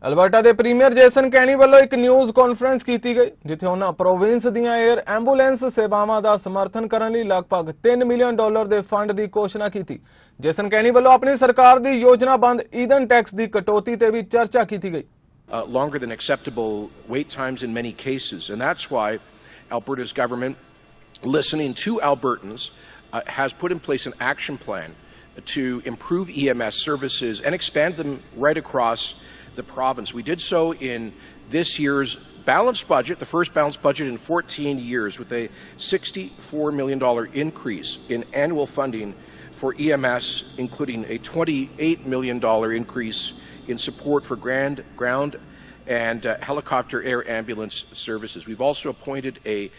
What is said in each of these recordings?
Alberta ਦੇ premier Jason ਕੈਨੀ ਵੱਲੋਂ ਇੱਕ ਨਿਊਜ਼ ਕਾਨਫਰੰਸ ਕੀਤੀ ਗਈ ਜਿੱਥੇ ਉਹਨਾਂ ਪ੍ਰੋਵਿੰਸ ਦੀਆਂ 에ਅਰ ਐਂਬੂਲੈਂਸ ਸੇਵਾਵਾਂ ਦਾ ਸਮਰਥਨ ਕਰਨ ਲਈ ਲਗਭਗ $3 ਮਿਲੀਅਨ ਦੇ ਫੰਡ ਦੀ ਘੋਸ਼ਣਾ ਕੀਤੀ। ਜੇਸਨ ਕੈਨੀ ਵੱਲੋਂ ਆਪਣੀ ਸਰਕਾਰ ਦੀ ਯੋਜਨਾਬੰਦ ਈਂਧਨ ਟੈਕਸ ਦੀ ਕਟੌਤੀ ਤੇ ਵੀ ਚਰਚਾ ਕੀਤੀ ਗਈ। Longer than acceptable wait times in many cases, and that's why Alberta's government, listening to Albertans, has put in place an action plan to improve EMS services and expand them right across the province. We did so in this year's balanced budget, the first balanced budget in 14 years, with a $64 million increase in annual funding for EMS, including a $28 million increase in support for ground and helicopter air ambulance services. We've also appointed a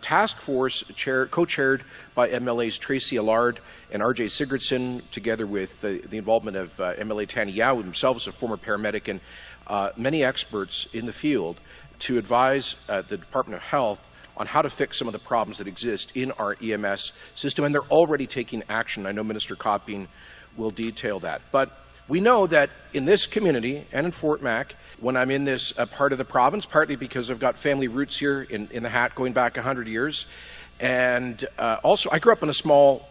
task force co-chaired by MLAs Tracy Allard and R.J. Sigurdsson, together with the involvement of MLA Tani Yao, himself is a former paramedic, and many experts in the field, to advise the Department of Health on how to fix some of the problems that exist in our EMS system, and they're already taking action. I know Minister Copping will detail that. But we know that in this community and in Fort Mac, when I'm in this part of the province, partly because I've got family roots here in the Hat going back 100 years, and also I grew up in a small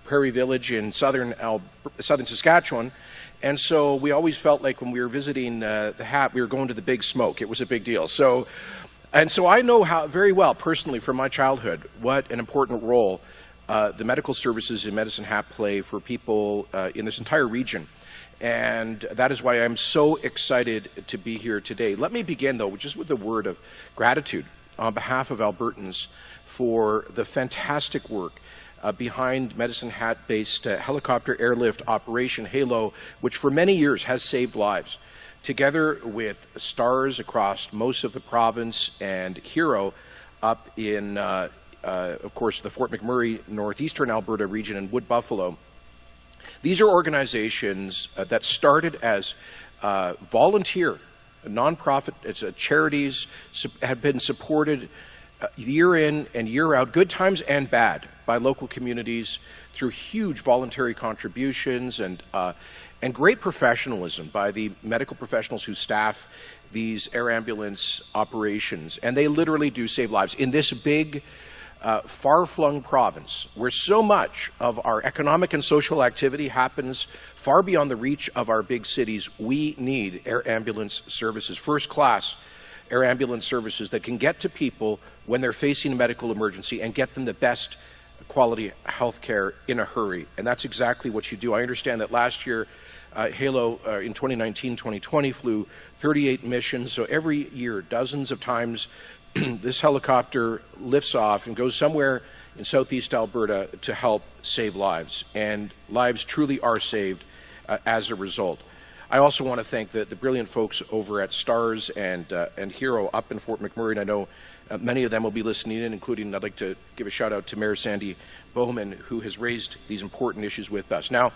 prairie village in southern Saskatchewan, and so we always felt like when we were visiting the Hat, we were going to the Big Smoke. It was a big deal. So I know how very well, personally, from my childhood, what an important role the medical services in Medicine Hat play for people in this entire region. And that is why I'm so excited to be here today. Let me begin, though, just with a word of gratitude on behalf of Albertans for the fantastic work behind Medicine Hat-based helicopter airlift operation HALO, which for many years has saved lives. Together with STARS across most of the province and HERO up in of course, the Fort McMurray, northeastern Alberta region, and Wood Buffalo. These are organizations that started as volunteer, nonprofit, charities, have been supported year in and year out, good times and bad, by local communities through huge voluntary contributions and great professionalism by the medical professionals who staff these air ambulance operations. And they literally do save lives. In this big, far-flung province, where so much of our economic and social activity happens far beyond the reach of our big cities, we need air ambulance services, first-class air ambulance services that can get to people when they're facing a medical emergency and get them the best quality health care in a hurry. And that's exactly what you do. I understand that last year, HALO in 2019-2020 flew 38 missions, so every year, dozens of times, this helicopter lifts off and goes somewhere in southeast Alberta to help save lives, and lives truly are saved as a result. I also want to thank the brilliant folks over at STARS and HERO up in Fort McMurray, and I know many of them will be listening in, including I'd like to give a shout out to Mayor Sandy Bowman, who has raised these important issues with us. Now,